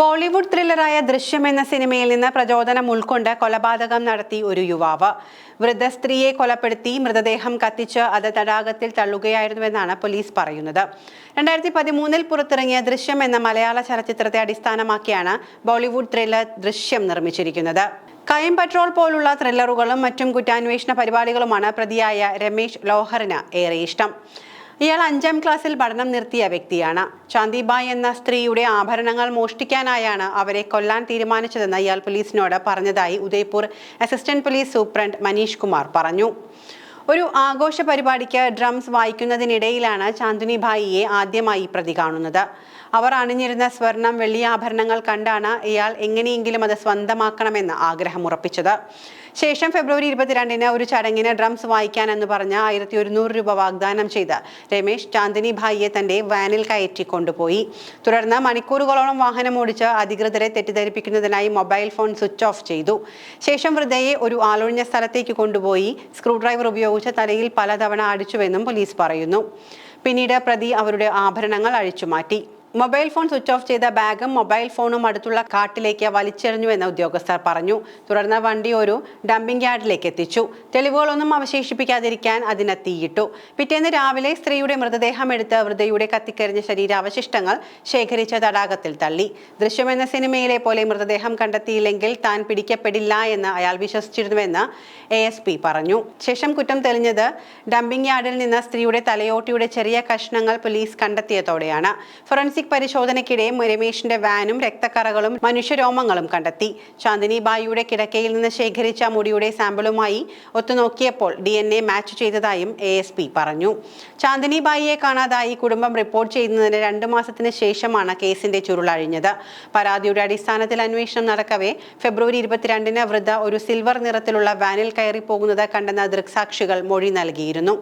ബോളിവുഡ് ത്രില്ലറായ ദൃശ്യം എന്ന സിനിമയിൽ നിന്ന് പ്രചോദനം ഉൾക്കൊണ്ട് കൊലപാതകം നടത്തി ഒരു യുവാവ്. വൃദ്ധ സ്ത്രീയെ കൊലപ്പെടുത്തി മൃതദേഹം കത്തിച്ച് അത് തടാകത്തിൽ തള്ളുകയായിരുന്നുവെന്നാണ് പോലീസ് പറയുന്നത്. 2013 പുറത്തിറങ്ങിയ ദൃശ്യം എന്ന മലയാള ചലച്ചിത്രത്തെ അടിസ്ഥാനമാക്കിയാണ് ബോളിവുഡ് ത്രില്ലർ ദൃശ്യം നിർമ്മിച്ചിരിക്കുന്നത്. ക്രൈം പട്രോൾ പോലുള്ള ത്രില്ലറുകളും മറ്റും കുറ്റാന്വേഷണ പരിപാടികളുമാണ് പ്രതിയായ രമേശ് ലോഹറിന് ഏറെ ഇഷ്ടം. ഇയാൾ 5ാം ക്ലാസ്സിൽ പഠനം നിർത്തിയ വ്യക്തിയാണ്. ചാന്ദിബായ് എന്ന സ്ത്രീയുടെ ആഭരണങ്ങൾ മോഷ്ടിക്കാനായാണ് അവരെ കൊല്ലാൻ തീരുമാനിച്ചതെന്ന് ഇയാൾ പോലീസിനോട് പറഞ്ഞതായി Udaipur assistant police superintendent Manish Kumar പറഞ്ഞു. ഒരു ആഘോഷ പരിപാടിക്ക് ഡ്രംസ് വായിക്കുന്നതിനിടയിലാണ് ചാന്ദിനിബായിയെ ആദ്യമായി പ്രതി കാണുന്നത്. അവർ അണിഞ്ഞിരുന്ന സ്വർണം, വെള്ളി ആഭരണങ്ങൾ കണ്ടാണ് ഇയാൾ എങ്ങനെയെങ്കിലും അത് സ്വന്തമാക്കണമെന്ന് ആഗ്രഹമുറപ്പിച്ചത്. ശേഷം ഫെബ്രുവരി 22-ന് ഒരു ചടങ്ങിന് ഡ്രംസ് വായിക്കാനെന്ന് പറഞ്ഞ് 1100 രൂപ വാഗ്ദാനം ചെയ്ത് രമേശ് ചാന്ദിനിബായിയെ തന്റെ വാനിൽ കയറ്റി കൊണ്ടുപോയി. തുടർന്ന് മണിക്കൂറുകളോളം വാഹനം ഓടിച്ച് അധികൃതരെ തെറ്റിദ്ധരിപ്പിക്കുന്നതിനായി മൊബൈൽ ഫോൺ സ്വിച്ച് ഓഫ് ചെയ്തു. ശേഷം വൃദ്ധയെ ഒരു ആളൊഴിഞ്ഞ സ്ഥലത്തേക്ക് കൊണ്ടുപോയി സ്ക്രൂ ഡ്രൈവർ ഉപയോഗിച്ച് തലയിൽ പലതവണ അടിച്ചുവെന്നും പോലീസ് പറയുന്നു. പിന്നീട് പ്രതി അവരുടെ ആഭരണങ്ങൾ അഴിച്ചുമാറ്റി. മൊബൈൽ ഫോൺ സ്വിച്ച് ഓഫ് ചെയ്ത ബാഗും മൊബൈൽ ഫോണും അടുത്തുള്ള കാട്ടിലേക്ക് വലിച്ചെറിഞ്ഞുവെന്ന് ഉദ്യോഗസ്ഥർ പറഞ്ഞു. തുടർന്ന് വണ്ടി ഒരു ഡംപിംഗ് യാർഡിലേക്ക് എത്തിച്ചു. തെളിവുകളൊന്നും അവശേഷിപ്പിക്കാതിരിക്കാൻ അതിന് തീയിട്ടു. പിറ്റേന്ന് രാവിലെ സ്ത്രീയുടെ മൃതദേഹം എടുത്ത് വൃദ്ധയുടെ കത്തിക്കരിഞ്ഞ ശരീരാവശിഷ്ടങ്ങൾ ശേഖരിച്ച തടാകത്തിൽ തള്ളി. ദൃശ്യം എന്ന സിനിമയിലെ പോലെ മൃതദേഹം കണ്ടെത്തിയില്ലെങ്കിൽ താൻ പിടിക്കപ്പെടില്ല എന്ന് അയാൾ വിശ്വസിച്ചിരുന്നുവെന്ന് ASP പറഞ്ഞു. ശേഷം കുറ്റം തെളിഞ്ഞത് ഡംപിംഗ് യാർഡിൽ നിന്ന് സ്ത്രീയുടെ തലയോട്ടിയുടെ ചെറിയ കഷ്ണങ്ങൾ പോലീസ് കണ്ടെത്തിയതോടെയാണ്. ഫോറൻസിക് പരിശോധനയ്ക്കിടെ രമേശിന്റെ വാനും രക്തക്കറകളും മനുഷ്യരോമങ്ങളും കണ്ടെത്തി. ചാന്ദിനിബായിയുടെ കിടക്കയിൽ നിന്ന് ശേഖരിച്ച മുടിയുടെ സാമ്പിളുമായി ഒത്തുനോക്കിയപ്പോൾ DNA മാച്ച് ചെയ്തതായും ASP പറഞ്ഞു. ചാന്ദിനിബായിയെ കാണാതായി കുടുംബം റിപ്പോർട്ട് ചെയ്യുന്നതിന് 2 മാസത്തിന് ശേഷമാണ് കേസിന്റെ ചുരുളഴിഞ്ഞത്. പരാതിയുടെ അടിസ്ഥാനത്തിൽ അന്വേഷണം നടക്കവേ ഫെബ്രുവരി 22-ന് വൃദ്ധ ഒരു സിൽവർ നിറത്തിലുള്ള വാനിൽ കയറി പോകുന്നത് കണ്ടെന്ന ദൃക്സാക്ഷികൾ മൊഴി നൽകിയിരുന്നു.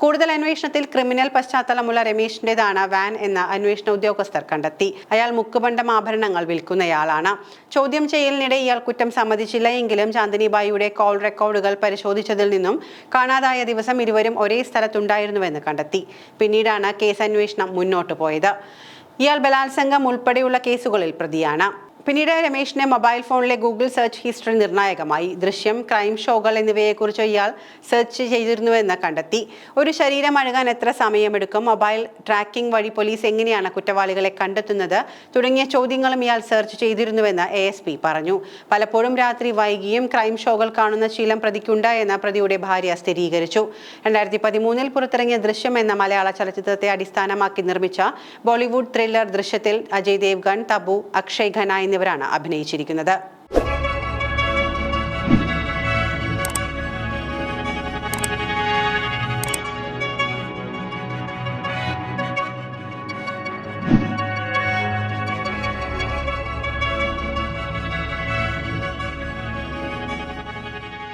കൂടുതൽ അന്വേഷണത്തിൽ ക്രിമിനൽ പശ്ചാത്തലമുള്ള രമേശിന്റേതാണ് വാൻ എന്ന അന്വേഷണ ഉദ്യോഗസ്ഥർ കണ്ടെത്തി. അയാൾ മുക്കുബണ്ടം ആഭരണങ്ങൾ വിൽക്കുന്നയാളാണ്. ചോദ്യം ചെയ്യലിനിടെ ഇയാൾ കുറ്റം സമ്മതിച്ചില്ല എങ്കിലും ചാന്ദിനിബായിയുടെ കോൾ റെക്കോർഡുകൾ പരിശോധിച്ചതിൽ നിന്നും കാണാതായ ദിവസം ഇരുവരും ഒരേ സ്ഥലത്തുണ്ടായിരുന്നുവെന്ന് കണ്ടെത്തി. പിന്നീടാണ് കേസ് അന്വേഷണം മുന്നോട്ട് പോയത്. ഇയാൾ ബലാത്സംഗം ഉൾപ്പെടെയുള്ള കേസുകളിൽ പ്രതിയാണ്. പിന്നീട് രമേശിന്റെ മൊബൈൽ ഫോണിലെ ഗൂഗിൾ സെർച്ച് ഹിസ്റ്ററി നിർണായകമായി. ദൃശ്യം, ക്രൈം ഷോകൾ എന്നിവയെക്കുറിച്ച് ഇയാൾ സെർച്ച് ചെയ്തിരുന്നുവെന്ന് കണ്ടെത്തി. ഒരു ശരീരം അഴുകാൻ എത്ര സമയമെടുക്കും, മൊബൈൽ ട്രാക്കിംഗ് വഴി പോലീസ് എങ്ങനെയാണ് കുറ്റവാളികളെ കണ്ടെത്തുന്നത് തുടങ്ങിയ ചോദ്യങ്ങളും ഇയാൾ സെർച്ച് ചെയ്തിരുന്നുവെന്ന് ASP പറഞ്ഞു. പലപ്പോഴും രാത്രി വൈകിയും ക്രൈം ഷോകൾ കാണുന്ന ശീലം പ്രതിക്കുണ്ട് എന്ന് പ്രതിയുടെ ഭാര്യ സ്ഥിരീകരിച്ചു. 2013 പുറത്തിറങ്ങിയ ദൃശ്യം എന്ന മലയാള ചലച്ചിത്രത്തെ അടിസ്ഥാനമാക്കി നിർമ്മിച്ച ബോളിവുഡ് ത്രില്ലർ ദൃശ്യത്തിൽ അജയ് ദേവ്ഗൺ, തബു, അക്ഷയ് ഖന്ന എന്നിവരാണ് അഭിനയിച്ചിരിക്കുന്നത്.